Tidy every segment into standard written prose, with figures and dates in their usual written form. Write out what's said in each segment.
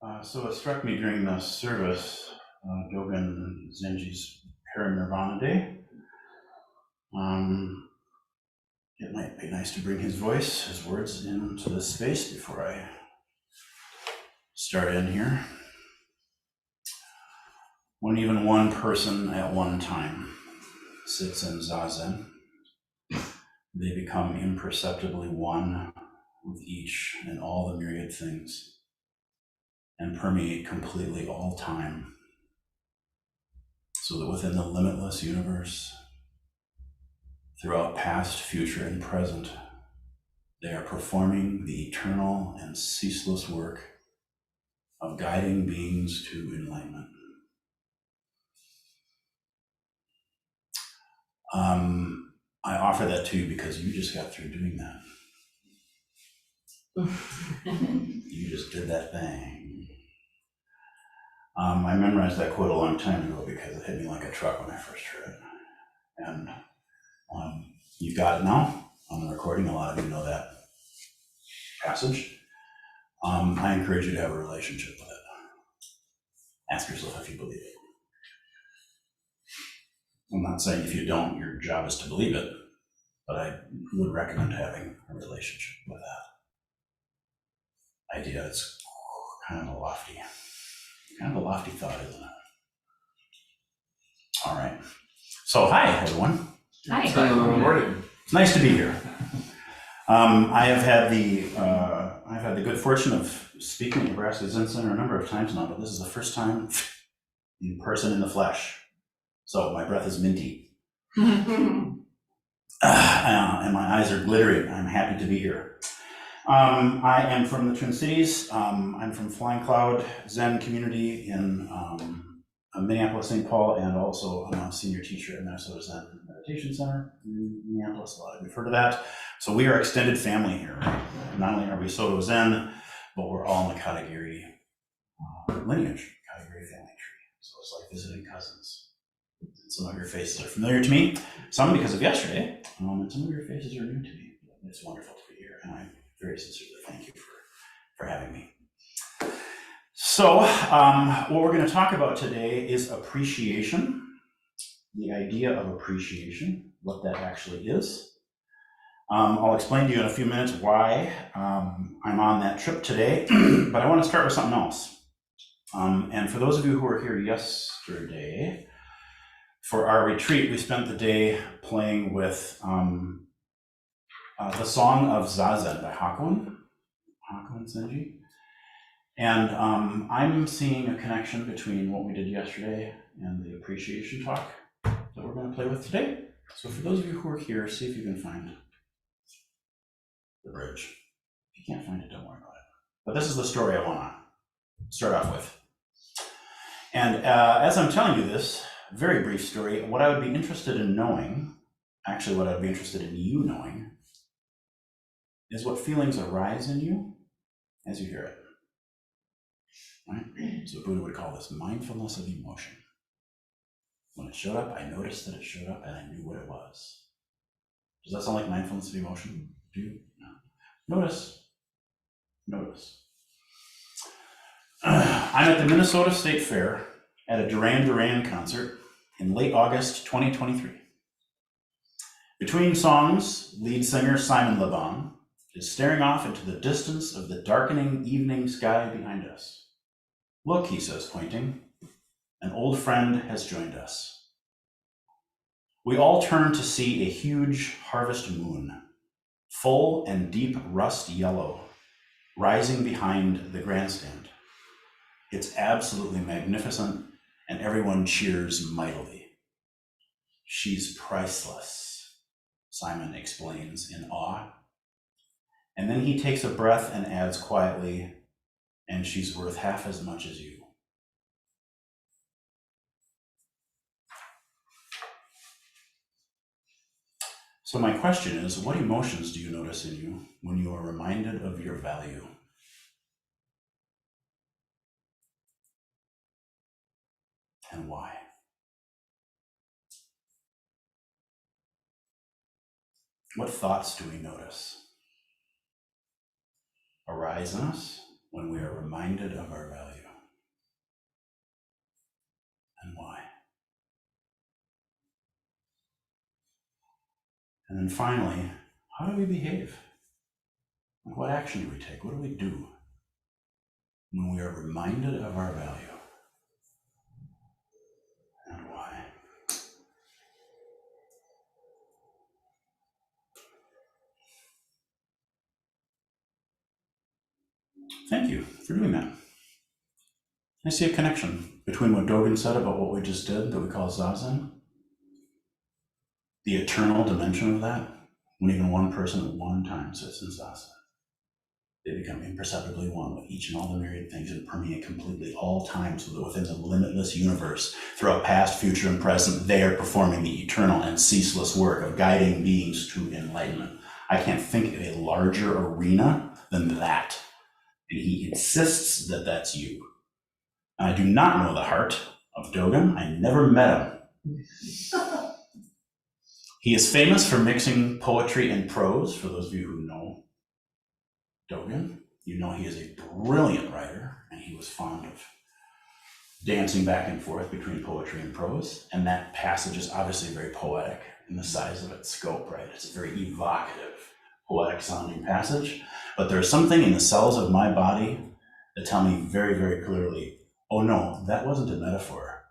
So it struck me during the service, Dogen Zenji's Parinirvana Day. It might be nice to bring his voice, his words into this space before I start in here. When even one person at one time sits in Zazen, they become imperceptibly one with each and all the myriad things and permeate completely all time, so that within the limitless universe, throughout past, future, and present, they are performing the eternal and ceaseless work of guiding beings to enlightenment. I offer that to you because you just got through doing that. You just did that thing. I memorized that quote a long time ago because it hit me like a truck when I first heard it. And you've got it now on the recording. A lot of you know that passage. I encourage you to have a relationship with it. Ask yourself if you believe it. I'm not saying if you don't, your job is to believe it, but I would recommend having a relationship with that idea. It's kind of a lofty thought, isn't it? All right. So hi, everyone. Hi. Good morning. It's nice to be here. I have had the good fortune of speaking at Nebraska Zen Center a number of times now, but this is the first time in person in the flesh. So my breath is minty. And my eyes are glittering. I'm happy to be here. I am from the Twin Cities. I'm from Flying Cloud Zen community in Minneapolis, St. Paul, and also I'm a senior teacher at Minnesota Zen Meditation Center in Minneapolis. A lot of you have heard of that. So we are extended family here, right? Not only are we Soto Zen, but we're all in the Katagiri lineage, Katagiri family tree. So it's like visiting cousins. Some of your faces are familiar to me, some because of yesterday, and some of your faces are new to me. It's wonderful to be here, and I very sincerely thank you for having me. So what we're going to talk about today is appreciation, the idea of appreciation, what that actually is. I'll explain to you in a few minutes why I'm on that trip today, but I want to start with something else. And for those of you who were here yesterday, for our retreat, we spent the day playing with the Song of Zazen by Hakuin Zenji. And I'm seeing a connection between what we did yesterday and the appreciation talk that we're going to play with today. So for those of you who are here, see if you can find the bridge. If you can't find it, don't worry about it. But this is the story I want to start off with. And as I'm telling you this very brief story, what I would be interested in knowing, actually what I'd be interested in you knowing, is what feelings arise in you as you hear it. Right? So Buddha would call this mindfulness of emotion. When it showed up, I noticed that it showed up and I knew what it was. Does that sound like mindfulness of emotion? Do you? No. Notice. I'm at the Minnesota State Fair at a Duran Duran concert in late August 2023. Between songs, lead singer Simon Le Bon is staring off into the distance of the darkening evening sky behind us. Look, he says, pointing, an old friend has joined us. We all turn to see a huge harvest moon, full and deep rust yellow, rising behind the grandstand. It's absolutely magnificent, and everyone cheers mightily. She's priceless, Simon explains in awe. And then he takes a breath and adds quietly, and she's worth half as much as you. So my question is, what emotions do you notice in you when you are reminded of your value? And why? What thoughts do we notice arise in us when we are reminded of our value? And then finally, how do we behave? What action do we take? What do we do when we are reminded of our value and why? Thank you for doing that. I see a connection between what Dogen said about what we just did that we call Zazen, the eternal dimension of that, when even one person at one time sits in Zazen. They become imperceptibly one with each and all the myriad things and permeate completely all times within the limitless universe. Throughout past, future, and present, they are performing the eternal and ceaseless work of guiding beings to enlightenment. I can't think of a larger arena than that. And he insists that that's you. I do not know the heart of Dogen. I never met him. He is famous for mixing poetry and prose. For those of you who know Dogen, you know he is a brilliant writer, and he was fond of dancing back and forth between poetry and prose. And that passage is obviously very poetic in the size of its scope, right? It's a very evocative, poetic sounding passage. But there's something in the cells of my body that tell me very, very clearly, oh no, that wasn't a metaphor.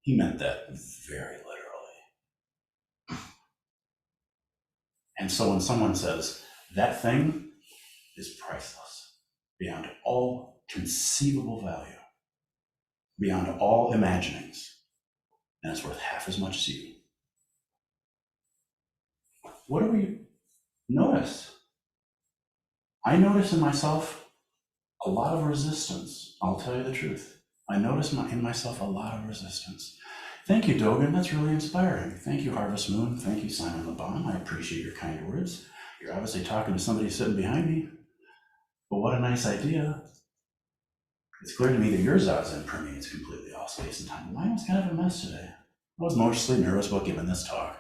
He meant that very literally. And so when someone says, that thing is priceless, beyond all conceivable value, beyond all imaginings, and it's worth half as much as you. What do we notice? I notice in myself a lot of resistance. I'll tell you the truth. I notice in myself a lot of resistance. Thank you, Dogen. That's really inspiring. Thank you, Harvest Moon. Thank you, Simon Le Bon. I appreciate your kind words. You're obviously talking to somebody sitting behind me. But what a nice idea. It's clear to me that your Zazen permeates completely all space and time. Mine was kind of a mess today. I was mostly nervous about giving this talk.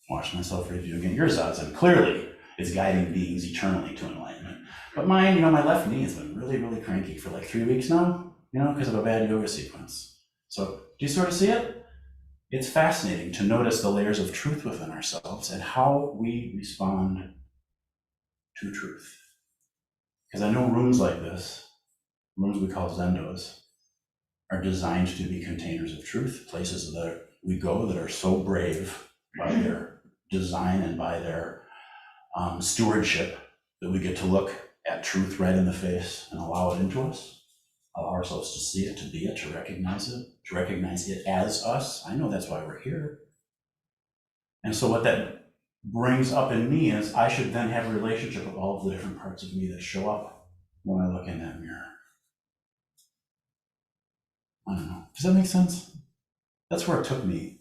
Watch myself review again. Your Zazen clearly is guiding beings eternally to enlightenment. But mine, my left knee has been really, really cranky for like 3 weeks now, because of a bad yoga sequence. So do you sort of see it? It's fascinating to notice the layers of truth within ourselves and how we respond to truth. Because I know rooms like this, rooms we call Zendos, are designed to be containers of truth, places that we go that are so brave by their design and by their stewardship that we get to look at truth right in the face and allow it into us, allow ourselves to see it, to be it, to recognize it as us. I know that's why we're here. And so what that brings up in me is I should then have a relationship with all of the different parts of me that show up when I look in that mirror. I don't know. Does that make sense? That's where it took me.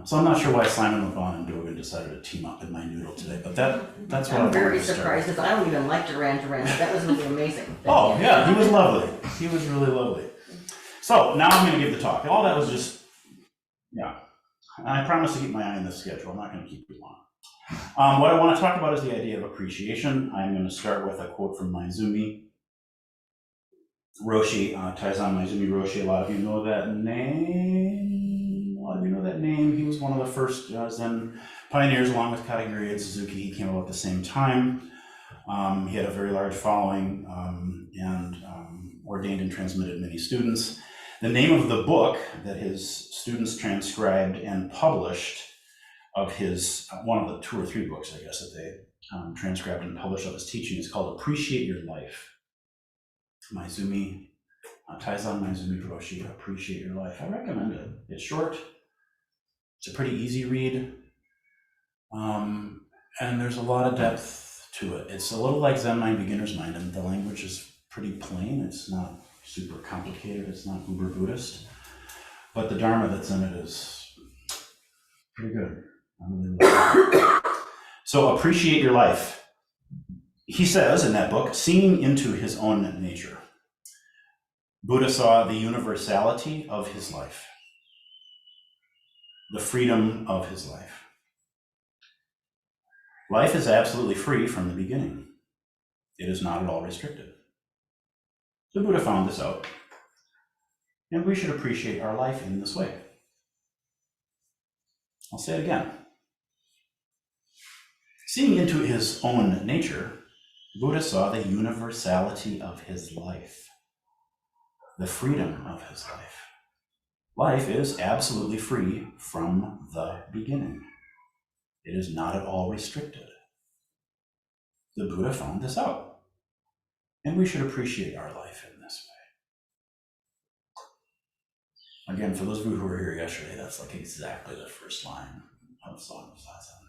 So I'm not sure why Simon Le Bon and Dogen decided to team up in my noodle today, but that's what I'm very surprised because I don't even like Duran Duran. That was really amazing. Oh yeah, he was lovely. He was really lovely. So now I'm going to give the talk. All that was just, And I promise to keep my eye on the schedule. I'm not going to keep you long. What I want to talk about is the idea of appreciation. I'm going to start with a quote from Maizumi Roshi, Taizan Maizumi Roshi. A lot of you know that name. He was one of the first Zen pioneers, along with Kagiri and Suzuki. He came about at the same time. He had a very large following and ordained and transmitted many students. The name of the book that his students transcribed and published of his, one of the 2 or 3 books, I guess, that they transcribed and published of his teaching is called Appreciate Your Life. Maizumi, Taizan Maizumi Roshi, Appreciate Your Life. I recommend it. It's short. It's a pretty easy read. And there's a lot of depth to it. It's a little like Zen Mind Beginner's Mind, and the language is pretty plain. It's not super complicated. It's not uber Buddhist. But the Dharma that's in it is pretty good. I really like it. So appreciate your life. He says in that book, seeing into his own nature, Buddha saw the universality of his life, the freedom of his life. Life is absolutely free from the beginning. It is not at all restricted. The Buddha found this out, and we should appreciate our life in this way. I'll say it again. Seeing into his own nature, Buddha saw the universality of his life, the freedom of his life. Life is absolutely free from the beginning. It is not at all restricted. The Buddha found this out, and we should appreciate our life in this way. Again, for those of you who were here yesterday, that's like exactly the first line of Song of Zazen.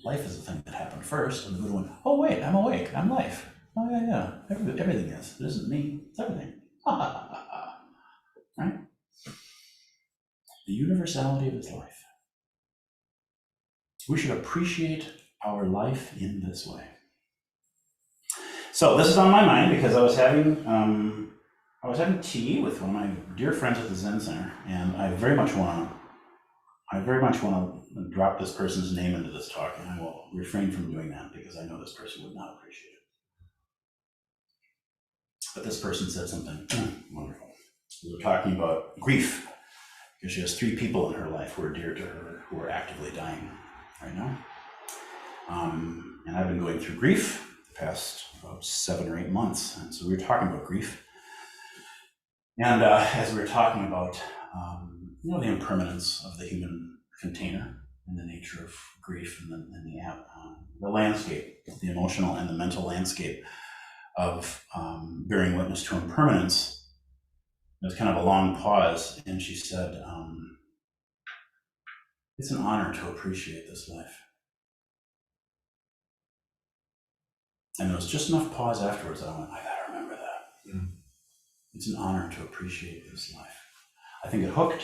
Life is the thing that happened first, and the Buddha went, oh wait, I'm awake, I'm life. Oh yeah, everything is. It isn't me, it's everything. Right? The universality of his life. We should appreciate our life in this way. So this is on my mind because I was having tea with one of my dear friends at the Zen Center, and I very much want to drop this person's name into this talk, and I will refrain from doing that because I know this person would not appreciate it. But this person said something wonderful. We were talking about grief, because she has 3 people in her life who are dear to her, who are actively dying right now. And I've been going through grief the past about 7 or 8 months, and so we were talking about grief. And as we were talking about the impermanence of the human container and the nature of grief and the landscape, the emotional and the mental landscape of bearing witness to impermanence, there was kind of a long pause, and she said, it's an honor to appreciate this life. And there was just enough pause afterwards that I went, I gotta remember that. Mm. It's an honor to appreciate this life. I think it hooked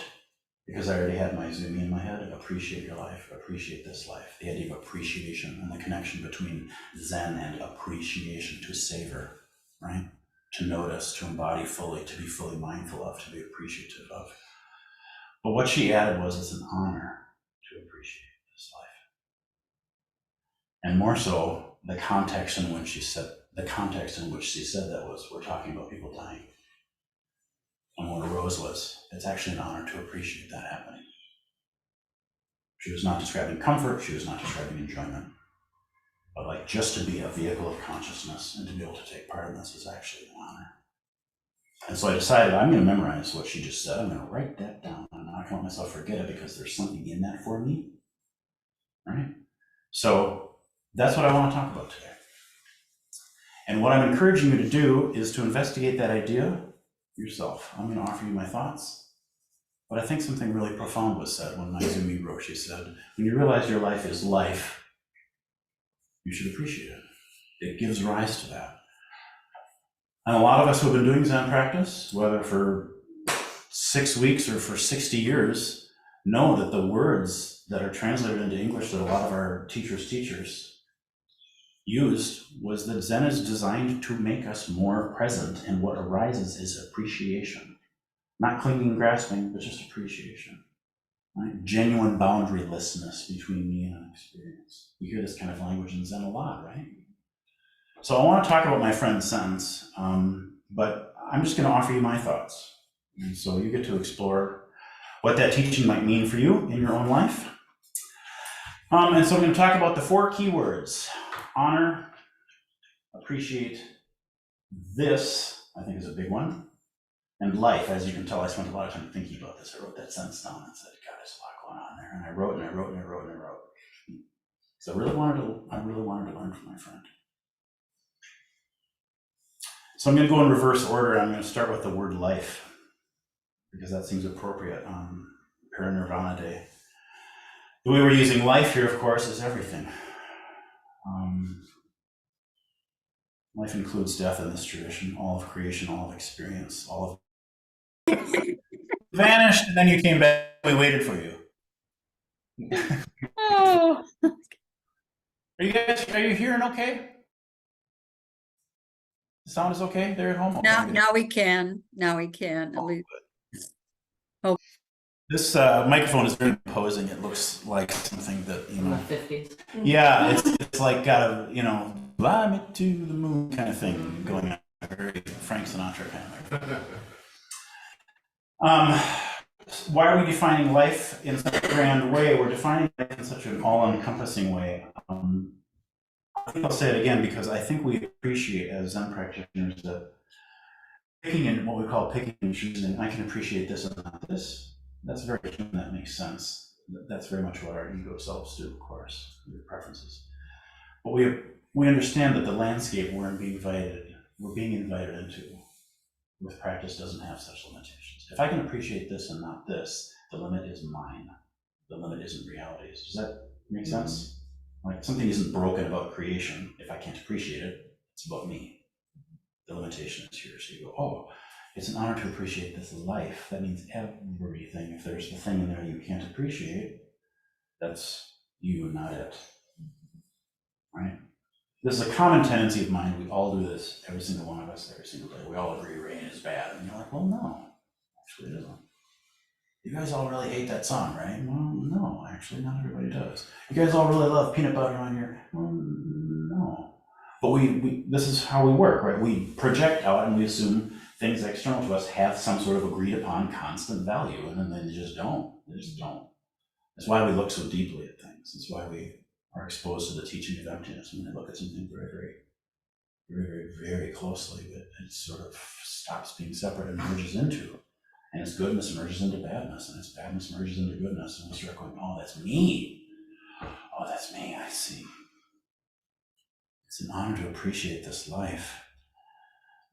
because I already had my Zumi in my head. Appreciate your life, appreciate this life. The idea of appreciation and the connection between Zen and appreciation, to savor, right? To notice, to embody fully, to be fully mindful of, to be appreciative of. But what she added was, it's an honor to appreciate this life. And more so, the context in which she said that was, we're talking about people dying. And what arose was, it's actually an honor to appreciate that happening. She was not describing comfort, she was not describing enjoyment, but like just to be a vehicle of consciousness and to be able to take part in this is actually an honor. And so I decided I'm going to memorize what she just said. I'm going to write that down. I'm not going to let myself forget it because there's something in that for me, right? So that's what I want to talk about today. And what I'm encouraging you to do is to investigate that idea yourself. I'm going to offer you my thoughts. But I think something really profound was said when Maizumi Roshi said, when you realize your life is life, you should appreciate it. It gives rise to that. And a lot of us who have been doing Zen practice, whether for 6 weeks or for 60 years, know that the words that are translated into English that a lot of our teachers used was that Zen is designed to make us more present, and what arises is appreciation. Not clinging and grasping, but just appreciation. Right? Genuine boundarylessness between me and an experience. We hear this kind of language in Zen a lot, right? So I want to talk about my friend's sentence, but I'm just going to offer you my thoughts. And so you get to explore what that teaching might mean for you in your own life. And so I'm going to talk about the 4 key words: honor, appreciate, this, I think is a big one, and life. As you can tell, I spent a lot of time thinking about this. I wrote that sentence down and said, God, there's a lot going on there. And I wrote and I wrote and I wrote and I wrote. So I really wanted to learn from my friend. So I'm going to go in reverse order. I'm going to start with the word life, because that seems appropriate on Parinirvana Day. The way we're using life here, of course, is everything. Life includes death in this tradition, all of creation, all of experience, all of vanished, and then you came back. We waited for you. Oh. Are you hearing okay? The sound is okay there at home? Okay. Now we can. Now we can. At least. Oh. This microphone is very imposing. It looks like something that, In the 50s. Yeah, it's like got a, fly me to the moon kind of thing going on. Very Frank Sinatra kind of. why are we defining life in such a grand way? We're defining life in such an all-encompassing way. I think I'll say it again because I think we appreciate as Zen practitioners that picking in what we call picking and choosing, I can appreciate this and not this. That's very human, that makes sense. That's very much what our ego selves do, of course, your preferences. But we understand that the landscape we're being invited into with practice doesn't have such limitations. If I can appreciate this and not this, the limit is mine. The limit isn't reality. Does that make sense? Like something isn't broken about creation. If I can't appreciate it, it's about me. The limitation is here. So you go, oh, it's an honor to appreciate this life. That means everything. If there's the thing in there you can't appreciate, that's you, not it. Right? This is a common tendency of mine. We all do this, every single one of us, every single day. We all agree rain is bad. And you're like, well, no, actually it isn't. You guys all really hate that song, right? Well, no, actually not everybody does. You guys all really love peanut butter on your, well, no. But this is how we work, right? We project out and we assume things external to us have some sort of agreed upon constant value, and then they just don't. They just don't. That's why we look so deeply at things. That's why we are exposed to the teaching of emptiness when they look at something very closely. But it sort of stops being separate and merges into. And its goodness merges into badness, and its badness merges into goodness. And we start going, oh, that's me. Oh, that's me, I see. It's an honor to appreciate this life.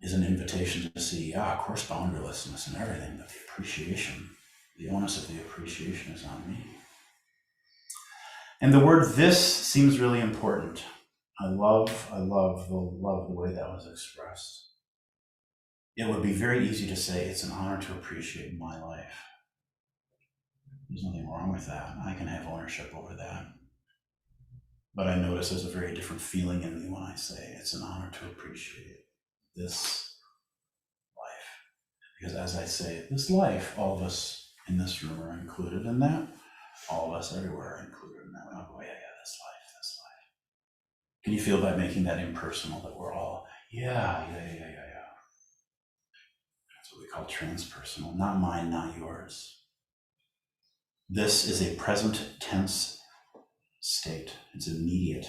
Is an invitation to see, of course, boundarylessness and everything, but the appreciation, the onus of the appreciation is on me. And the word "this" seems really important. I love the way that was expressed. It would be very easy to say it's an honor to appreciate my life. There's nothing wrong with that. I can have ownership over that. But I notice there's a very different feeling in me when I say it's an honor to appreciate this life. Because as I say, this life, all of us in this room are included in that. All of us everywhere are included in that. Oh, yeah, this life. Can you feel by making that impersonal that we're all, yeah. That's what we call transpersonal. Not mine, not yours. This is a present tense state. It's immediate.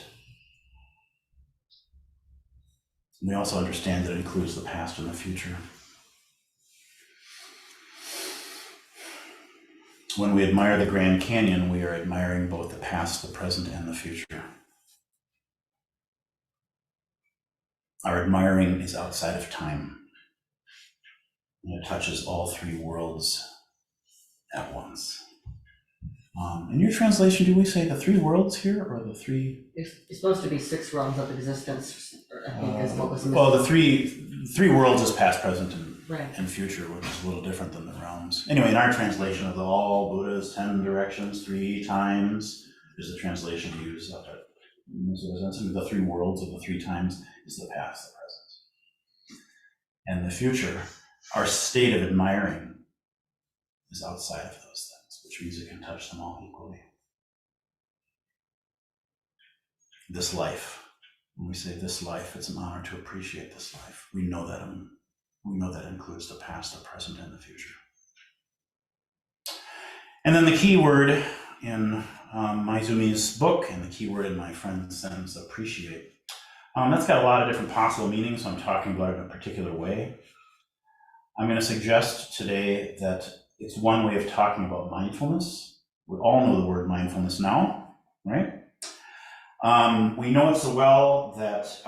We also understand that it includes the past and the future. When we admire the Grand Canyon, we are admiring both the past, the present, and the future. Our admiring is outside of time. And it touches all three worlds at once. In your translation, do we say the three worlds here, or the three? It's supposed to be 6 realms of existence, I think is what was missing. Well, the three worlds is past, present, Right. and future, which is a little different than the realms. Anyway, in our translation of the all Buddha's 10 directions 3 times is the translation we use up at the 3 worlds of the 3 times is the past, the present, and the future. Our state of admiring is outside of those things, which means it can touch them all equally. This life, when we say this life, it's an honor to appreciate this life. We know that includes the past, the present, and the future. And then the key word in Maizumi's book, and the key word in my friend Zen's appreciate. That's got a lot of different possible meanings, so I'm talking about it in a particular way. I'm going to suggest today that it's one way of talking about mindfulness. We all know the word mindfulness now, right? We know it so well that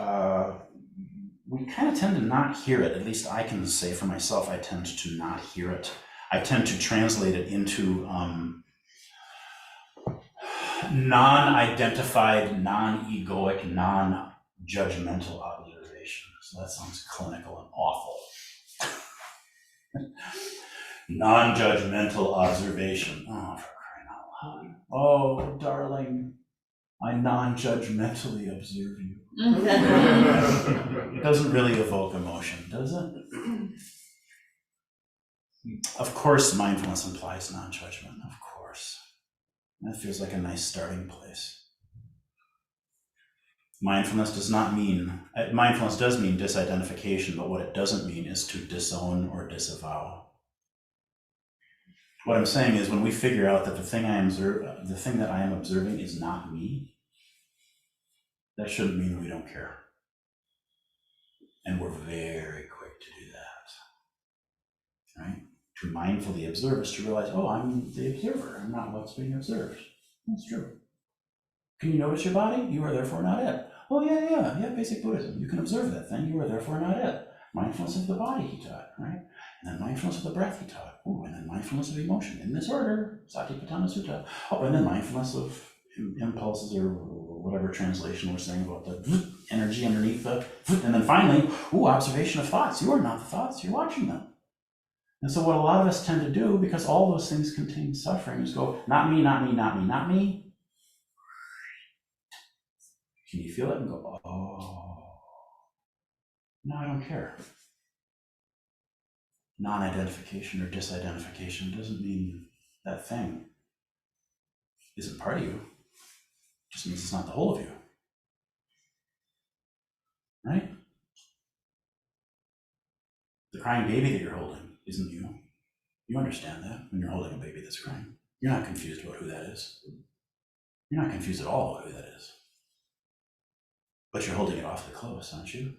we kind of tend to not hear it. At least I can say for myself, I tend to not hear it. I tend to translate it into non-identified, non-egoic, non-judgmental observation. So that sounds clinical and awful. Non-judgmental observation. Oh, for crying out loud. Oh, darling, I non-judgmentally observe you. It doesn't really evoke emotion, does it? Of course, mindfulness implies non-judgment, of course. That feels like a nice starting place. Mindfulness does mean disidentification, but what it doesn't mean is to disown or disavow. What I'm saying is when we figure out that the thing that I am observing is not me, that shouldn't mean we don't care. And we're very quick to do that, right? To mindfully observe is to realize, oh, I'm the observer. I'm not what's being observed. That's true. Can you notice your body? You are therefore not it. Oh, yeah, basic Buddhism. You can observe that thing. You are therefore not it. Mindfulness of the body, he taught, right? And then mindfulness of the breath, he taught. Oh, and then mindfulness of emotion in this order, Satipatthana Sutta. Oh, and then mindfulness of impulses or whatever translation we're saying about the energy underneath the, and then finally, observation of thoughts. You are not the thoughts, you're watching them. And so what a lot of us tend to do, because all those things contain suffering, is go, not me, not me, not me, not me. Can you feel it and go, oh, no, I don't care. Non-identification or disidentification doesn't mean that thing isn't part of you. It just means it's not the whole of you. Right? The crying baby that you're holding isn't you. You understand that when you're holding a baby that's crying. You're not confused about who that is. You're not confused at all about who that is. But you're holding it awfully close, aren't you?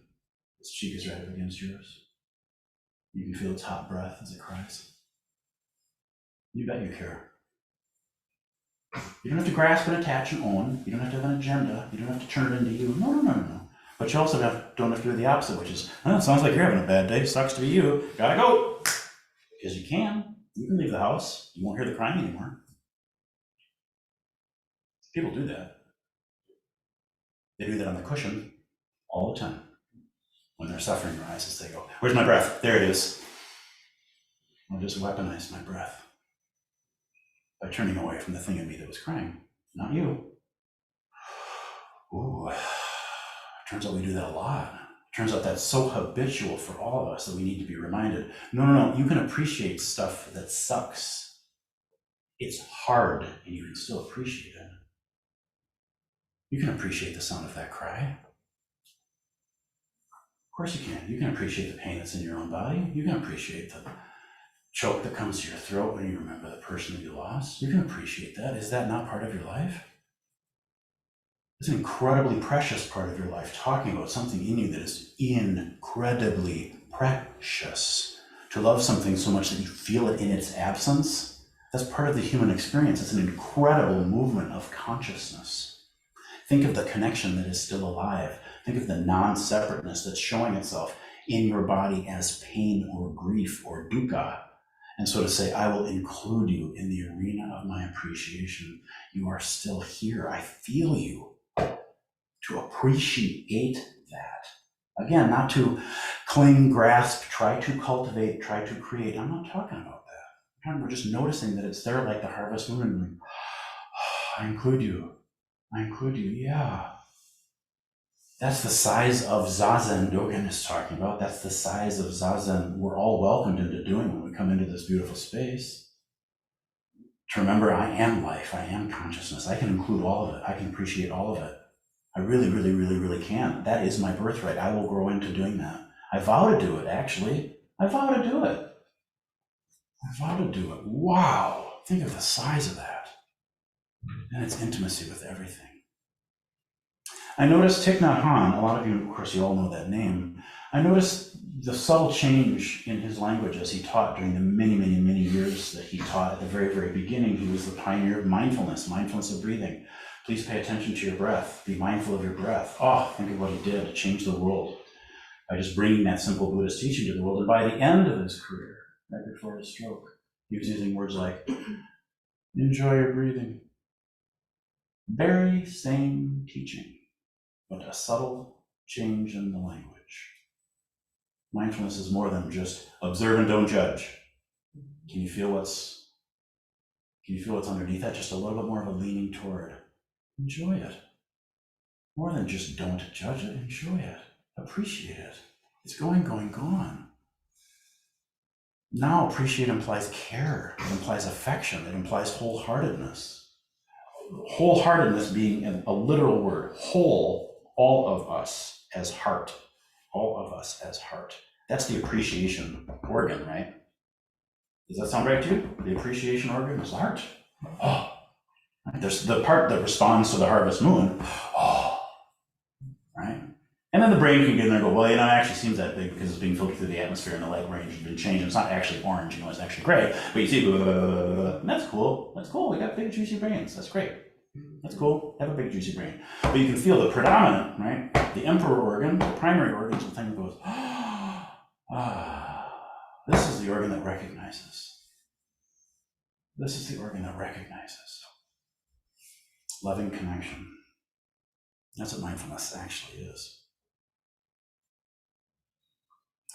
Its cheek is right up against yours. You can feel its hot breath as it cries. You bet you care. You don't have to grasp and attach and own. You don't have to have an agenda. You don't have to turn it into you. No. But you also don't have to do the opposite, which is, it sounds like you're having a bad day. Sucks to be you. Gotta go. Because you can. You can leave the house. You won't hear the crying anymore. People do that. They do that on the cushion all the time. When their suffering rises, they go, where's my breath? There it is. I'll just weaponize my breath by turning away from the thing in me that was crying, not you. Ooh, turns out we do that a lot. Turns out that's so habitual for all of us that we need to be reminded, no, you can appreciate stuff that sucks. It's hard, and you can still appreciate it. You can appreciate the sound of that cry. Of course you can. You can appreciate the pain that's in your own body. You can appreciate the choke that comes to your throat when you remember the person that you lost. You can appreciate that. Is that not part of your life? It's an incredibly precious part of your life, talking about something in you that is incredibly precious. To love something so much that you feel it in its absence, that's part of the human experience. It's an incredible movement of consciousness. Think of the connection that is still alive. Think of the non-separateness that's showing itself in your body as pain or grief or dukkha. And so to say, I will include you in the arena of my appreciation. You are still here. I feel you. To appreciate that. Again, not to cling, grasp, try to cultivate, try to create. I'm not talking about that. We're just noticing that it's there like the harvest moon. I include you. I include you, yeah. That's the size of Zazen Dogen is talking about. That's the size of Zazen we're all welcomed into doing when we come into this beautiful space. To remember, I am life, I am consciousness. I can include all of it. I can appreciate all of it. I really can. That is my birthright. I will grow into doing that. I vow to do it, actually. I vow to do it. I vow to do it. Wow. Think of the size of that. And its intimacy with everything. I noticed Thich Nhat Hanh, a lot of you, of course, you all know that name. I noticed the subtle change in his language as he taught during the many years that he taught. At the very beginning, he was the pioneer of mindfulness of breathing. Please pay attention to your breath. Be mindful of your breath. Oh, think of what he did to change the world by just bringing that simple Buddhist teaching to the world. And by the end of his career, right before his stroke, he was using words like, enjoy your breathing. Very same teaching, but a subtle change in the language. Mindfulness is more than just observe and don't judge. Can you feel what's underneath that? Just a little bit more of a leaning toward. Enjoy it. More than just don't judge it, enjoy it. Appreciate it. It's going. Now appreciate implies care. It implies affection. It implies wholeheartedness. Wholeheartedness being a literal word. Whole, all of us as heart. All of us as heart. That's the appreciation organ, right? Does that sound right to you? The appreciation organ is the heart. Oh, there's the part that responds to the harvest moon. Oh, right? And then the brain can get in there and go, well, it actually seems that big because it's being filtered through the atmosphere and the light range has been changed. It's not actually orange, it's actually gray. But you see, and that's cool. That's cool. We got big, juicy brains. That's great. That's cool. Have a big, juicy brain. But you can feel the predominant, right? The emperor organ, the primary organ is the thing that goes, this is the organ that recognizes. This is the organ that recognizes. Loving connection. That's what mindfulness actually is.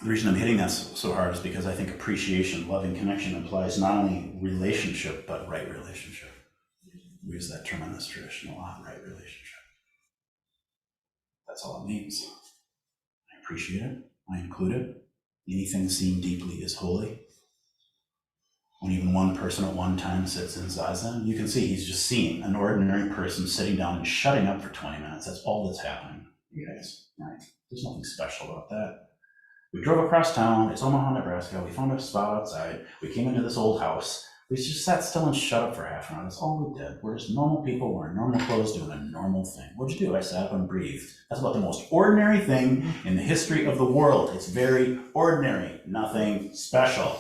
The reason I'm hitting that so hard is because I think appreciation, loving connection implies not only relationship, but right relationship. We use that term in this tradition a lot, right relationship. That's all it means. I appreciate it. I include it. Anything seen deeply is holy. When even one person at one time sits in Zazen, you can see he's just seeing an ordinary person sitting down and shutting up for 20 minutes. That's all that's happening, you guys, right? There's nothing special about that. We drove across town. It's Omaha, Nebraska. We found a spot outside. We came into this old house. We just sat still and shut up for half an hour. That's all we did. We're just normal people wearing normal clothes doing a normal thing. What'd you do? I sat up and breathed. That's about the most ordinary thing in the history of the world. It's very ordinary, nothing special.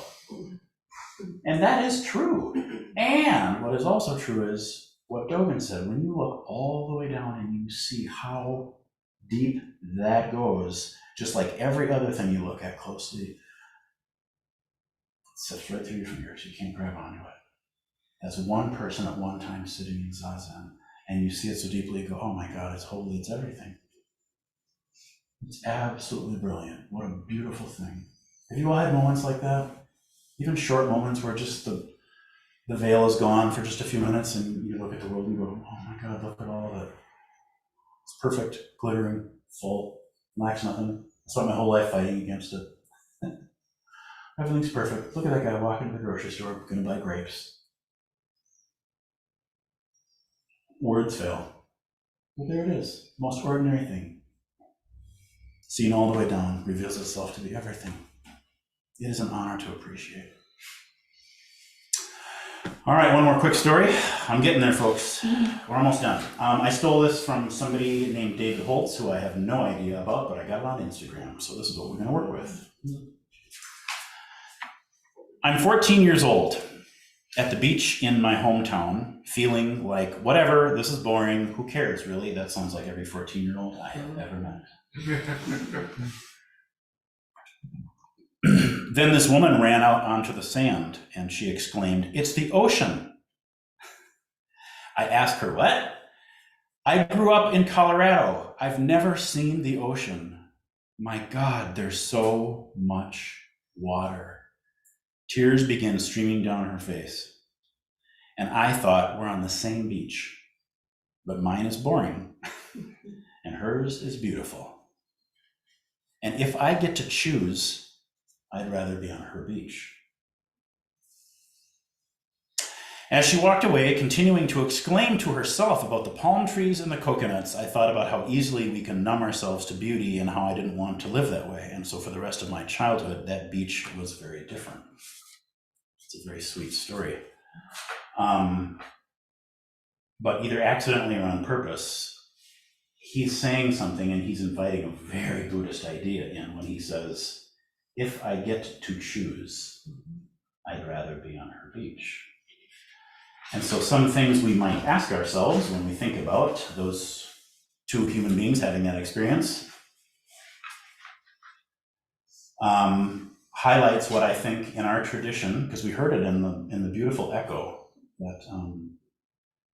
And that is true. And what is also true is what Dogen said, when you look all the way down and you see how deep that goes, just like every other thing you look at closely, it slips right through your fingers. You can't grab onto it. That's one person at one time sitting in Zazen, and you see it so deeply, you go, oh my God, it's holy, it's everything. It's absolutely brilliant. What a beautiful thing. Have you all had moments like that? Even short moments where just the veil is gone for just a few minutes and you look at the world and go, oh my God, look at all of it. It's perfect, glittering, full, lacks nothing. I spent my whole life fighting against it. Everything's perfect. Look at that guy walking to the grocery store, gonna buy grapes. Words fail. But there it is, most ordinary thing. Seen all the way down, reveals itself to be everything. It is an honor to appreciate. All right, one more quick story. I'm getting there, folks. We're almost done. I stole this from somebody named David Holtz, who I have no idea about, but I got it on Instagram, so this is what we're gonna work with. I'm 14 years old, at the beach in my hometown, feeling like, whatever, this is boring, who cares, really? That sounds like every 14-year-old I have ever met. Then this woman ran out onto the sand and she exclaimed, "It's the ocean." I asked her, what? I grew up in Colorado. I've never seen the ocean. My God, there's so much water. Tears began streaming down her face. And I thought, we're on the same beach, but mine is boring and hers is beautiful. And if I get to choose, I'd rather be on her beach. As she walked away, continuing to exclaim to herself about the palm trees and the coconuts, I thought about how easily we can numb ourselves to beauty and how I didn't want to live that way. And so for the rest of my childhood, that beach was very different. It's a very sweet story. But either accidentally or on purpose, he's saying something and he's inviting a very Buddhist idea in when he says, if I get to choose, I'd rather be on her beach. And so some things we might ask ourselves when we think about those two human beings having that experience highlights what I think in our tradition, because we heard it in the beautiful echo that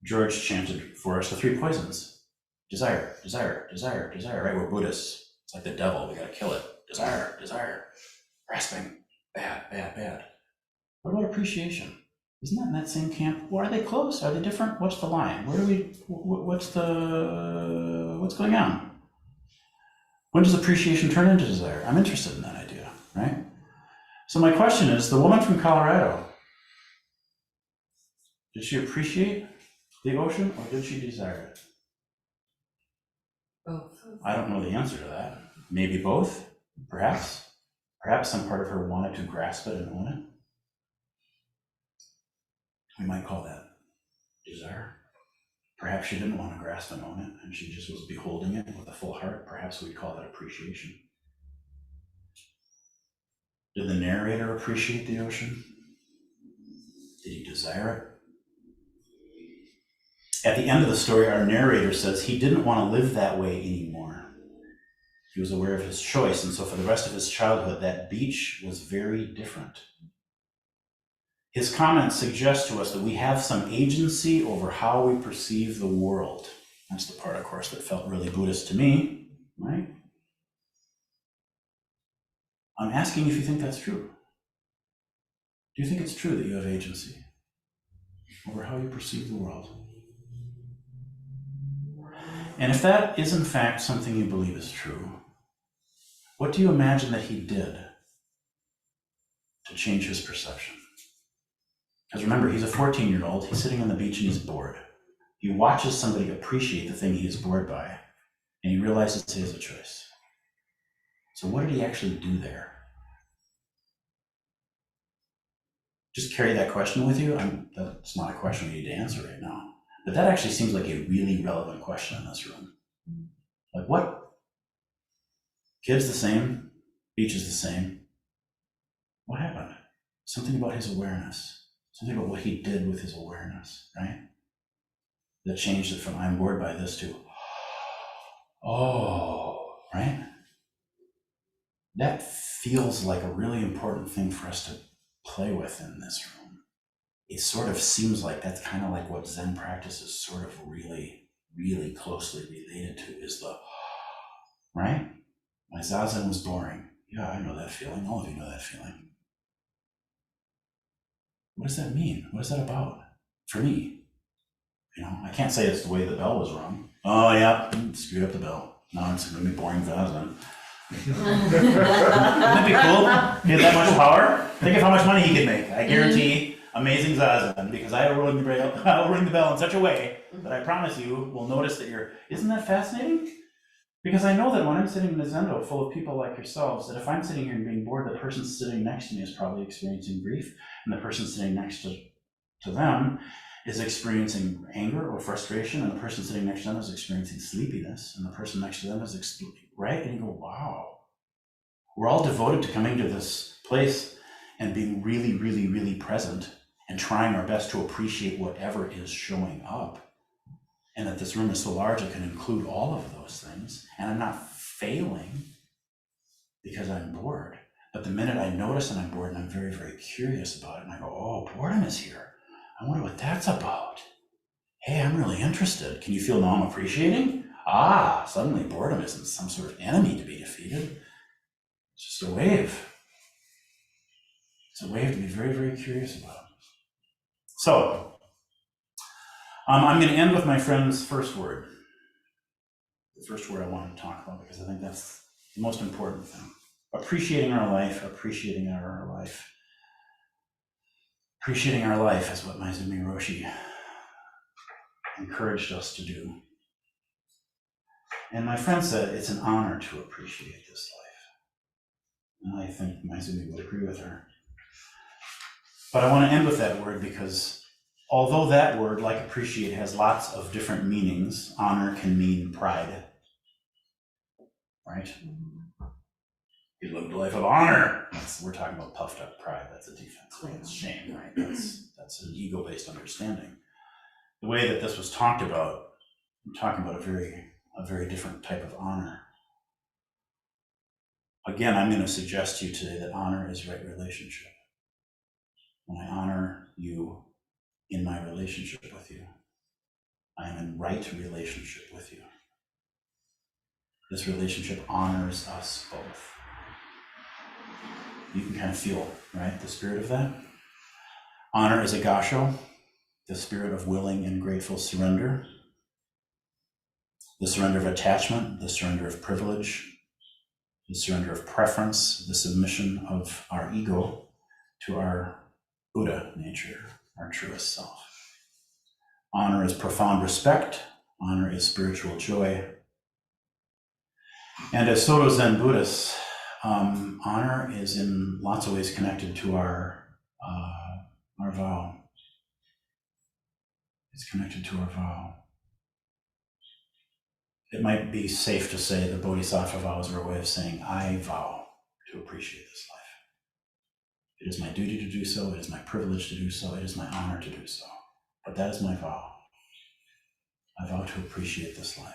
George chanted for us, the three poisons. Desire, desire, desire, desire, right? We're Buddhists. It's like the devil, we gotta kill it. Desire, desire, grasping, bad, bad, bad. What about appreciation? Isn't that in that same camp? Well, are they close? Are they different? What's the line? Where do we, what's going on? When does appreciation turn into desire? I'm interested in that idea, right? So my question is, the woman from Colorado, did she appreciate the ocean or did she desire it? Both. I don't know the answer to that. Maybe both, perhaps. Perhaps some part of her wanted to grasp it and own it. We might call that desire. Perhaps she didn't want to grasp the moment and she just was beholding it with a full heart. Perhaps we'd call that appreciation. Did the narrator appreciate the ocean? Did he desire it? At the end of the story, our narrator says he didn't want to live that way anymore. He was aware of his choice, and so for the rest of his childhood, that beach was very different. His comments suggest to us that we have some agency over how we perceive the world. That's the part, of course, that felt really Buddhist to me, right? I'm asking if you think that's true. Do you think it's true that you have agency over how you perceive the world? And if that is in fact something you believe is true, what do you imagine that he did to change his perception? Because remember, he's a 14-year-old, he's sitting on the beach and he's bored. He watches somebody appreciate the thing he is bored by, and he realizes he has a choice. So what did he actually do there? Just carry that question with you. That's not a question we need to answer right now. But that actually seems like a really relevant question in this room. Like what? Kid's the same, beach is the same. What happened? Something about his awareness. Something about what he did with his awareness, right? That changed it from I'm bored by this to, oh, right? That feels like a really important thing for us to play with in this room. It sort of seems like that's kind of like what Zen practice is sort of really, really closely related to is the, right? My Zazen was boring. Yeah, I know that feeling. All of you know that feeling. What does that mean? What is that about? For me, I can't say it's the way the bell was rung. Oh yeah, screwed up the bell. Now it's going to be boring Zazen. Wouldn't it be cool? He had that much power. Think of how much money he could make. I guarantee amazing Zazen, because I will ring the bell in such a way that I promise you will notice that isn't that fascinating? Because I know that when I'm sitting in a zendo full of people like yourselves, that if I'm sitting here and being bored, the person sitting next to me is probably experiencing grief, and the person sitting next to them is experiencing anger or frustration, and the person sitting next to them is experiencing sleepiness, and the person next to them is right? And you go, wow. We're all devoted to coming to this place and being really, really, really present and trying our best to appreciate whatever is showing up. And that this room is so large, it can include all of those things. And I'm not failing because I'm bored. But the minute I notice that I'm bored and I'm very, very curious about it, and I go, oh, boredom is here. I wonder what that's about. Hey, I'm really interested. Can you feel now I'm appreciating? Suddenly boredom isn't some sort of enemy to be defeated. It's just a wave. It's a wave to be very, very curious about. So, I'm going to end with my friend's first word. The first word I wanted to talk about, because I think that's the most important thing. Appreciating our life, appreciating our life. Appreciating our life is what Maizumi Roshi encouraged us to do. And my friend said it's an honor to appreciate this life. And I think Maizumi would agree with her. But I want to end with that word because although that word, like appreciate, has lots of different meanings, honor can mean pride, right? You lived a life of honor. We're talking about puffed up pride. That's a defense. It's shame, right? That's an ego-based understanding. The way that this was talked about, we're talking about a very different type of honor. Again, I'm going to suggest to you today that honor is right relationship. When I honor you in my relationship with you, I am in right relationship with you. This relationship honors us both. You can kind of feel, right, the spirit of that. Honor is a gasho, the spirit of willing and grateful surrender, the surrender of attachment, the surrender of privilege, the surrender of preference, the submission of our ego to our Buddha nature, our truest self. Honor is profound respect. Honor is spiritual joy. And as Soto Zen Buddhists, honor is in lots of ways connected to our vow. is connected to our vow. It might be safe to say the Bodhisattva vows are a way of saying, I vow to appreciate this life. It is my duty to do so. It is my privilege to do so. It is my honor to do so. But that is my vow. I vow to appreciate this life.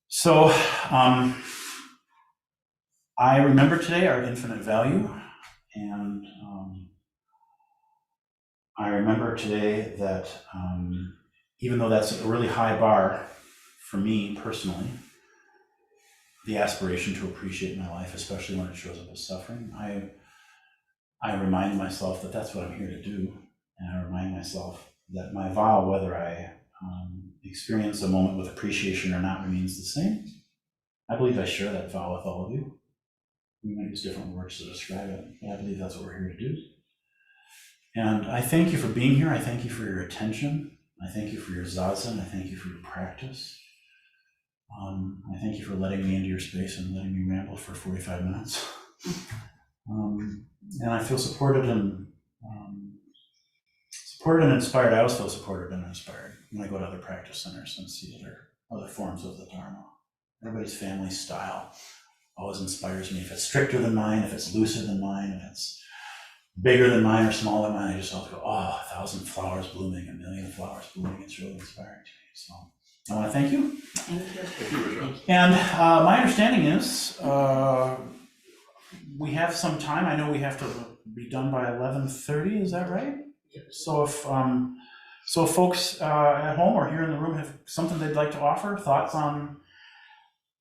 So, I remember today our infinite value, and I remember today that even though that's a really high bar for me personally, the aspiration to appreciate my life, especially when it shows up as suffering, I remind myself that that's what I'm here to do, and I remind myself that my vow, whether I experience a moment with appreciation or not, remains the same. I believe I share that vow with all of you. We might use different words to describe it, but I believe that's what we're here to do. And I thank you for being here. I thank you for your attention. I thank you for your zazen. I thank you for your practice. I thank you for letting me into your space and letting me ramble for 45 minutes. And I feel supported and inspired. I always feel supported and inspired when I go to other practice centers and see other forms of the Dharma. Everybody's family style always inspires me. If it's stricter than mine, if it's looser than mine, if it's bigger than mine or smaller than mine, I just always go, oh, 1,000 flowers blooming, 1,000,000 flowers blooming. It's really inspiring to me. So I want to thank you. Thank you. And my understanding is we have some time. I know we have to be done by 11:30. Is that right? So if folks at home or here in the room have something they'd like to offer, thoughts on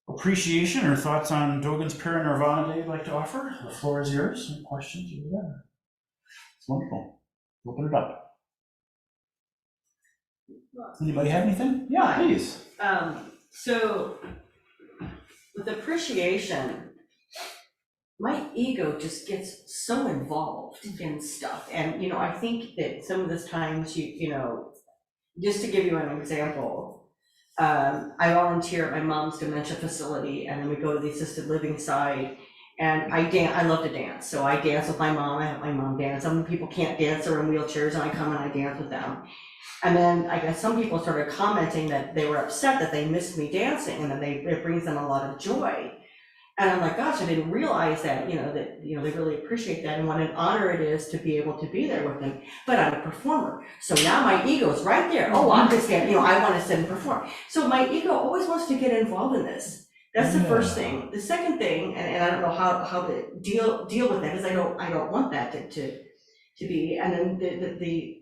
appreciation or thoughts on Dogen's Parinirvana Day you'd like to offer, the floor is yours. Any questions or whatever? It's wonderful. Open it up. Anybody have anything? Yeah, please. So with appreciation, my ego just gets so involved in stuff. And, I think that some of these times, just to give you an example, I volunteer at my mom's dementia facility, and then we go to the assisted living side, and I love to dance. So I dance with my mom, I help my mom dance. Some people can't dance, they're in wheelchairs, and I come and I dance with them. And then I guess some people started commenting that they were upset that they missed me dancing, and that it brings them a lot of joy. And I'm like, gosh, I didn't realize that, they really appreciate that, and what an honor it is to be able to be there with them. But I'm a performer. So now my ego's right there. Oh, I'm just stand, I want to sit and perform. So my ego always wants to get involved in this. That's the first thing. The second thing, and I don't know how to deal with that, is I don't want that to be. And then the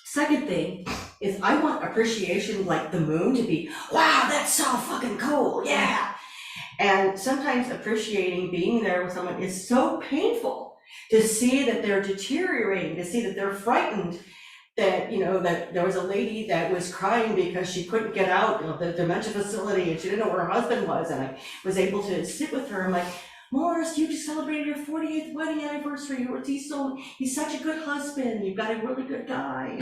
second thing is I want appreciation like the moon to be, wow, that's so fucking cool, yeah. And sometimes appreciating being there with someone is so painful, to see that they're deteriorating, to see that they're frightened, that, that there was a lady that was crying because she couldn't get out of the dementia facility and she didn't know where her husband was. And I was able to sit with her. I'm like, Morris, you just celebrated your 48th wedding anniversary. He's such a good husband. You've got a really good guy.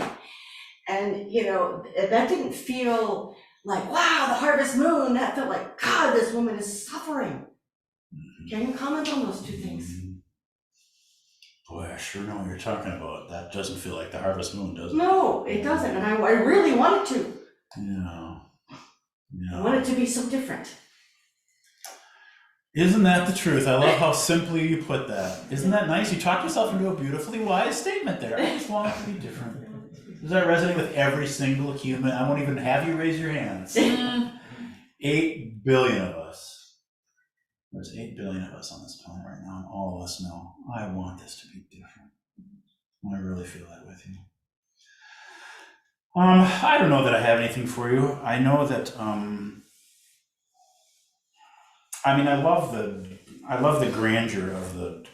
And, that didn't feel like, wow, the harvest moon. That felt like, God, this woman is suffering. Can you comment on those two things? Boy, I sure know what you're talking about. That doesn't feel like the harvest moon, does it? No, it doesn't. And I really want it to. No. I want it to be so different. Isn't that the truth? I love how simply you put that. Isn't that nice? You talked yourself into a beautifully wise statement there. I just want it to be different. Does that resonate with every single human? I won't even have you raise your hands. 8 billion of us. There's 8 billion of us on this planet right now, and all of us know, I want this to be different. I really feel that with you. I don't know that I have anything for you. I know that, I love the grandeur of the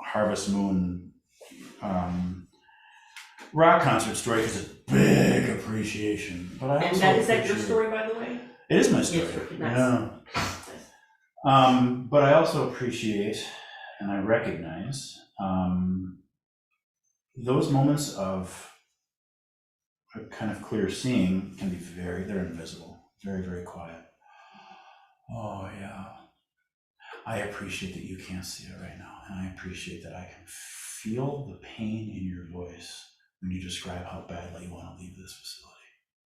Harvest Moon rock concert story, because it's big appreciation. But I And is that your story, by the way? It is my story. Yes, nice. Yeah. But I also appreciate and I recognize those moments of a kind of clear seeing can be they're invisible, very, very quiet. Oh yeah. I appreciate that you can't see it right now, and I appreciate that I can feel the pain in your voice when you describe how badly you want to leave this facility.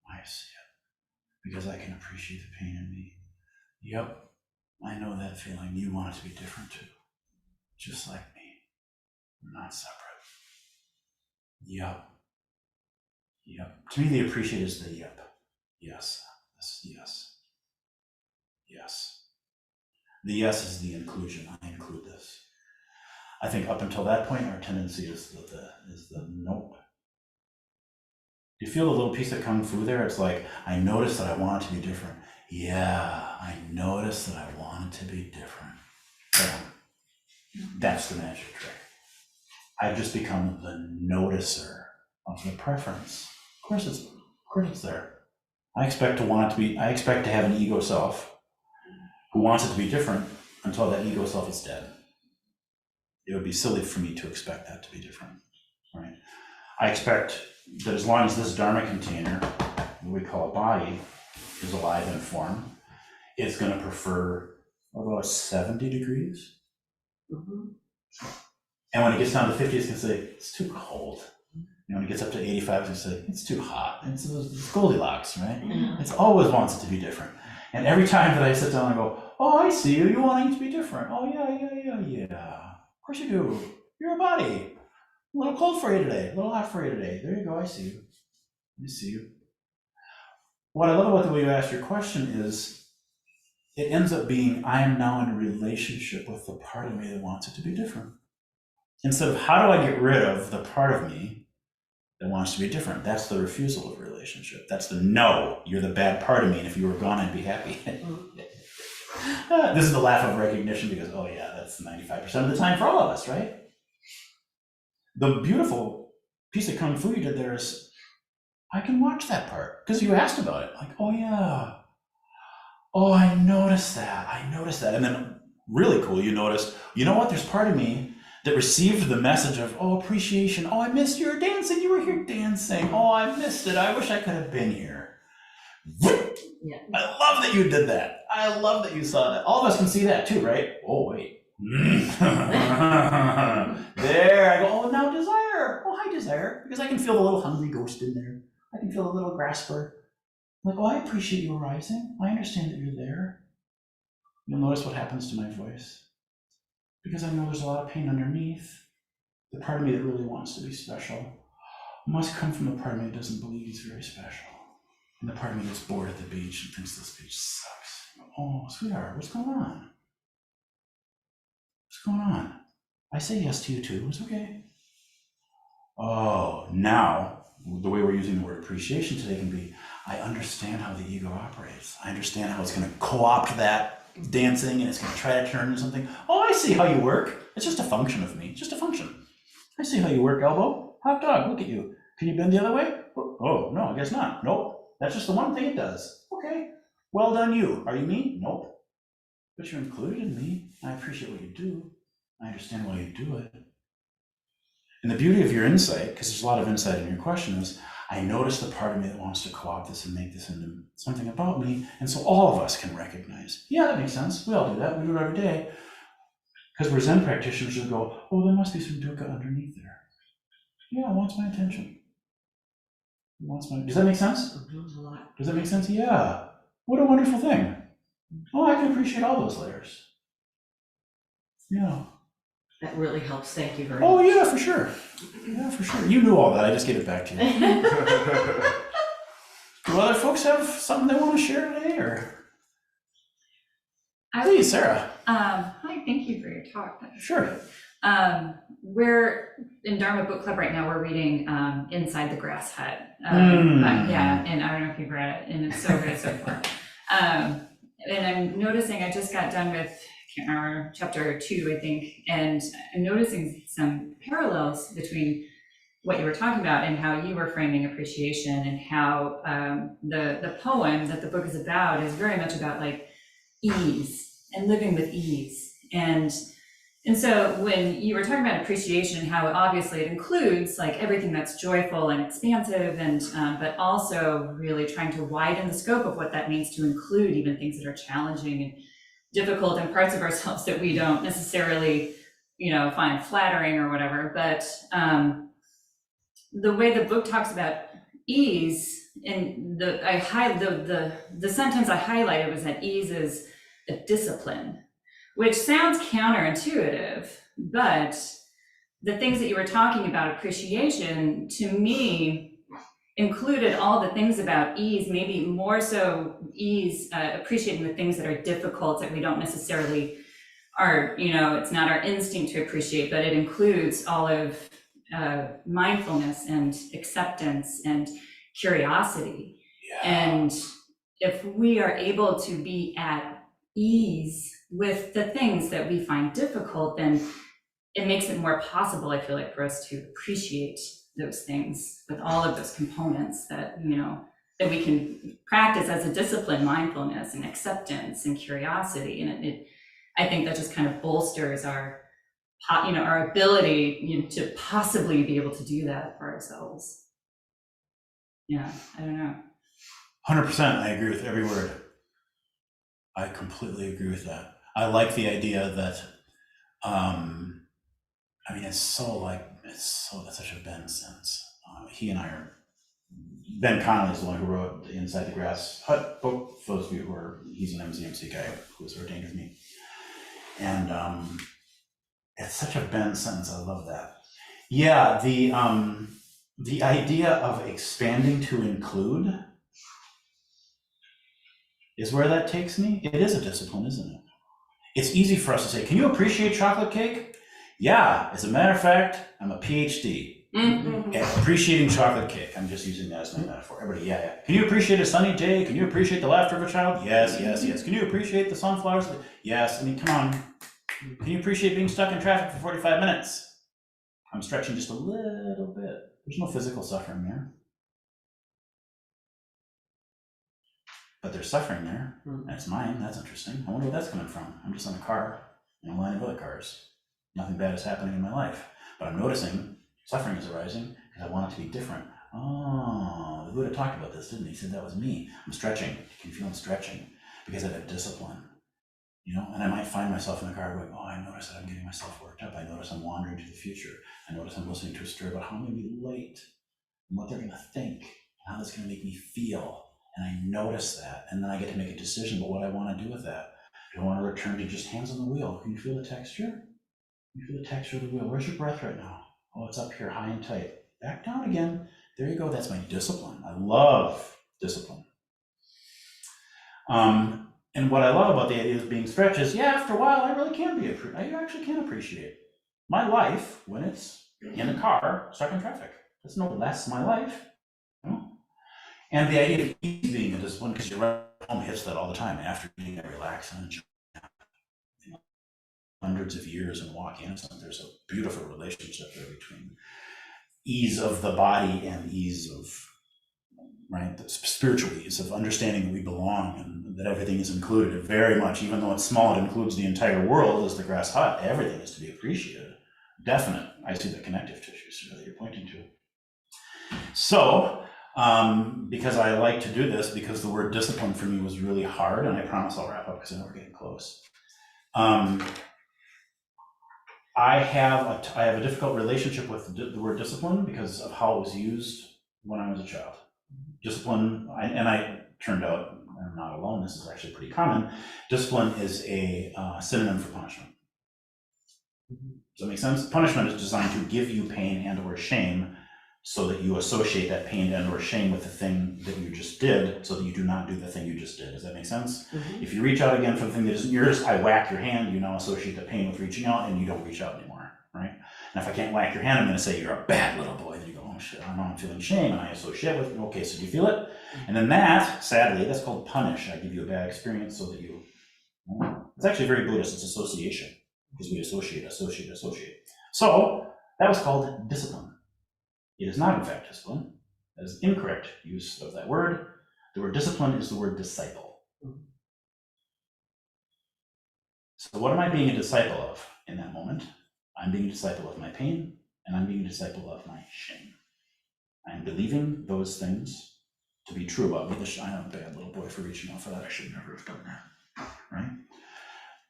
I see it, because I can appreciate the pain in me. Yep, I know that feeling. You want it to be different too, just like me. We're not separate. Yep. Yep. To me, the appreciate is the yep. Yes. Yes. Yes. The yes is the inclusion. I include this. I think up until that point, our tendency is the nope. You feel the little piece of kung fu there? It's like, I notice that I want it to be different. Yeah, I notice that I want it to be different. That's the magic trick. I've just become the noticer of the preference. Of course it's there. I expect to have an ego self who wants it to be different until that ego self is dead. It would be silly for me to expect that to be different, right? I expect that as long as this Dharma container, what we call a body, is alive in form, it's going to prefer about 70 degrees. Mm-hmm. And when it gets down to 50, it's going to say, it's too cold. And when it gets up to 85, it's going to say, it's too hot. It's Goldilocks, right? Mm-hmm. It always wants it to be different. And every time that I sit down and go, oh, I see you, you want it to be different. Oh, yeah. Of course you do. You're a body. A little cold for you today, a little hot for you today. There you go, I see you. I see you. What I love about the way you ask your question is, it ends up being, I am now in a relationship with the part of me that wants it to be different. Instead of, how do I get rid of the part of me that wants to be different? That's the refusal of a relationship. That's the no, you're the bad part of me, and if you were gone, I'd be happy. This is the laugh of recognition because, oh yeah, that's 95% of the time for all of us, right? The beautiful piece of kung fu you did there is, I can watch that part, because you asked about it. Like, oh yeah, oh, I noticed that. And then really cool, you noticed, you know what, there's part of me that received the message of, oh, appreciation. Oh, I missed your dancing. You were here dancing. Oh, I missed it. I wish I could have been here. Yeah. I love that you did that. I love that you saw that. All of us can see that too, right? Oh, wait. There, I go, oh, now desire. Oh, hi, desire. Because I can feel the little hungry ghost in there. I can feel the little grasper. I'm like, oh, I appreciate you arising. I understand that you're there. You'll notice what happens to my voice. Because I know there's a lot of pain underneath. The part of me that really wants to be special must come from the part of me that doesn't believe he's very special. And the part of me that's bored at the beach and thinks this beach sucks. Oh, sweetheart, what's going on? What's going on? I say yes to you too, it's okay. Oh, now, the way we're using the word appreciation today can be, I understand how the ego operates. I understand how it's going to co-opt that dancing and it's going to try to turn into something. Oh, I see how you work. It's just a function of me, just a function. I see how you work, elbow. Hot dog, look at you. Can you bend the other way? Oh, no, I guess not. Nope. That's just the one thing it does. Okay. Well done, you. Are you me? Nope. But you're included in me. I appreciate what you do. I understand why you do it. And the beauty of your insight, because there's a lot of insight in your question, is I notice the part of me that wants to co-opt this and make this into something about me. And so all of us can recognize, yeah, that makes sense. We all do that. We do it every day. Because we're Zen practitioners who go, oh, there must be some dukkha underneath there. Yeah, it wants my attention. Does that make sense? Does that make sense? Yeah. What a wonderful thing. Oh, I can appreciate all those layers. Yeah. That really helps. Thank you very much. Oh, yeah, for sure. Yeah, for sure. You knew all that. I just gave it back to you. Do other folks have something they want to share today, or? Please, Sarah. Hi, thank you for your talk. Sure. We're in Dharma Book Club right now. We're reading Inside the Grass Hut. Yeah, and I don't know if you've read it, and it's so good so far. And I'm noticing, I just got done with, I can't remember, chapter 2, I think, and I'm noticing some parallels between what you were talking about and how you were framing appreciation, and how the poem that the book is about is very much about like ease and living with ease. And so when you were talking about appreciation and how obviously it includes like everything that's joyful and expansive, and but also really trying to widen the scope of what that means to include even things that are challenging. And difficult and parts of ourselves that we don't necessarily, find flattering or whatever. But the way the book talks about ease, and the sentence I highlighted was that ease is a discipline, which sounds counterintuitive, but the things that you were talking about, appreciation, to me included all the things about ease, maybe more so ease, appreciating the things that are difficult, that we don't necessarily are, it's not our instinct to appreciate, but it includes all of mindfulness and acceptance and curiosity. Yeah. And if we are able to be at ease with the things that we find difficult, then it makes it more possible, I feel like, for us to appreciate those things with all of those components that, that we can practice as a discipline, mindfulness and acceptance and curiosity. And I think that just kind of bolsters our ability, to possibly be able to do that for ourselves. Yeah, I don't know. 100%, I agree with every word. I completely agree with that. I like the idea that, it's such a Ben sense. He and I are, Ben Connolly is the one who wrote the Inside the Grass Hut book, for those of you who are, he's an MZMC guy who was ordained with me. And it's such a Ben sentence, I love that. Yeah, the idea of expanding to include is where that takes me. It is a discipline, isn't it? It's easy for us to say, can you appreciate chocolate cake? Yeah, as a matter of fact, I'm a PhD at appreciating chocolate cake. I'm just using that as my metaphor. Everybody, yeah. Can you appreciate a sunny day? Can you appreciate the laughter of a child? Yes. Can you appreciate the sunflowers? Yes. Come on. Can you appreciate being stuck in traffic for 45 minutes? I'm stretching just a little bit. There's no physical suffering there. But there's suffering there, and it's mine. That's interesting. I wonder where that's coming from. I'm just in a car in a line of other cars. Nothing bad is happening in my life, but I'm noticing suffering is arising because I want it to be different. Oh, the Buddha talked about this, didn't he? He said that was me. I'm stretching. You can feel I'm stretching because I have discipline, and I might find myself in the car going, oh, I notice that I'm getting myself worked up. I notice I'm wandering to the future. I notice I'm listening to a story about how I'm going to be late and what they're going to think and how that's going to make me feel. And I notice that, and then I get to make a decision about what I want to do with that. Do I want to return to just hands on the wheel? Can you feel the texture? Can you feel the texture of the wheel? Where's your breath right now? Oh, it's up here, high and tight. Back down again. There you go. That's my discipline. I love discipline. And what I love about the idea of being stretched is, after a while, I really can be. I actually can appreciate my life when it's in a car stuck in traffic. It's no less my life. And the idea of ease being a discipline, because you're right, home hits that all the time. After eating, I relax and enjoy. Hundreds of years and walk innocent. There's a beautiful relationship there between ease of the body and ease of, the spiritual ease of understanding that we belong and that everything is included. Very much, even though it's small, it includes the entire world as the grass hut. Everything is to be appreciated. Definite. I see the connective tissues that you're pointing to. So, because I like to do this, because the word discipline for me was really hard, and I promise I'll wrap up because I know we're getting close. I have a difficult relationship with the word discipline because of how it was used when I was a child. Discipline, and I turned out, I'm not alone, this is actually pretty common. Discipline is a synonym for punishment. Does that make sense? Punishment is designed to give you pain and or shame so that you associate that pain and or shame with the thing that you just did so that you do not do the thing you just did. Does that make sense? If you reach out again for the thing that isn't yours, I whack your hand, you now associate the pain with reaching out and you don't reach out anymore, right? And if I can't whack your hand, I'm gonna say you're a bad little boy. Then you go, oh shit, I'm feeling shame, and I associate with, okay, so do you feel it? And then that, sadly, that's called punish. I give you a bad experience so that you, it's actually very Buddhist, it's association, because we associate. So that was called discipline. It is not, in fact, discipline. That is incorrect use of that word. The word discipline is the word disciple. So what am I being a disciple of in that moment? I'm being a disciple of my pain, and I'm being a disciple of my shame. I am believing those things to be true about me. I'm a bad little boy for reaching out for that. I should never have done that, right?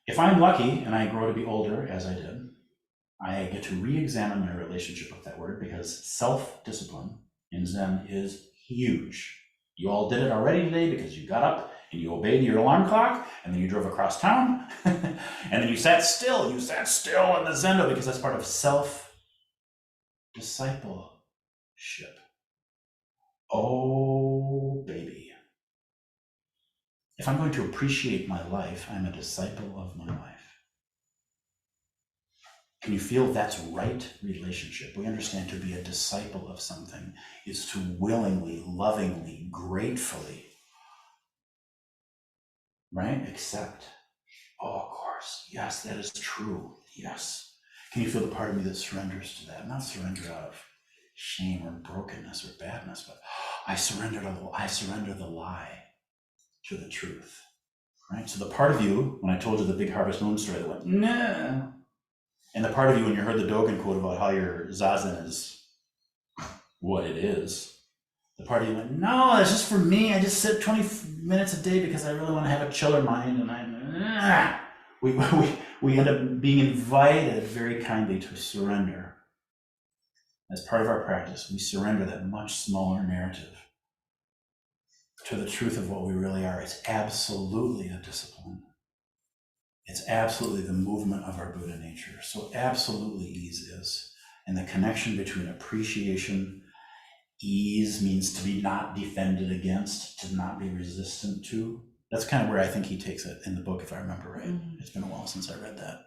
If I'm lucky and I grow to be older, as I did, I get to re-examine my relationship with that word, because self-discipline in Zen is huge. You all did it already today because you got up and you obeyed your alarm clock, and then you drove across town, and then you sat still in the Zendo, because that's part of self-discipleship. Oh, baby. If I'm going to appreciate my life, I'm a disciple of my life. Can you feel that's right relationship? We understand to be a disciple of something is to willingly, lovingly, gratefully, right? Accept. Oh, of course. Yes, that is true. Yes. Can you feel the part of me that surrenders to that? Not surrender out of shame or brokenness or badness, but I surrender the lie to the truth, right? So the part of you, when I told you the big Harvest Moon story, that went, no. And the part of you, when you heard the Dogen quote about how your Zazen is what it is, the part of you went, no, it's just for me. I just sit 20 minutes a day because I really want to have a chiller mind. And we end up being invited very kindly to surrender. As part of our practice, we surrender that much smaller narrative to the truth of what we really are. It's absolutely a discipline. It's absolutely the movement of our Buddha nature. So absolutely ease is. And the connection between appreciation, ease means to be not defended against, to not be resistant to. That's kind of where I think he takes it in the book, if I remember right. Mm-hmm. It's been a while since I read that.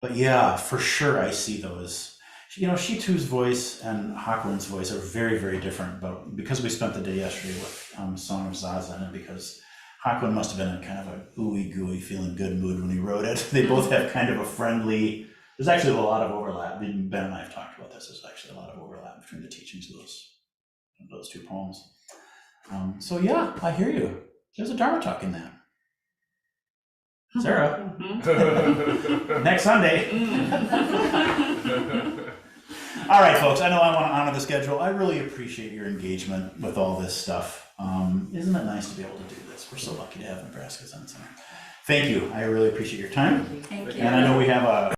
But yeah, for sure I see those. You know, Shitu's voice and Hakuin's voice are very, very different. But because we spent the day yesterday with Song of Zazen, and because Hakuin must have been in kind of a ooey gooey, feeling good mood when he wrote it. They both have kind of a friendly, there's actually a lot of overlap. Ben and I have talked about this. There's actually a lot of overlap between the teachings of those two poems. So yeah, I hear you. There's a Dharma talk in that. Sarah, next Sunday. All right, folks, I know I want to honor the schedule. I really appreciate your engagement with all this stuff. Isn't it nice to be able to do this? We're so lucky to have Nebraska Zen Center. Thank you. I really appreciate your time. Thank you. And I know we have a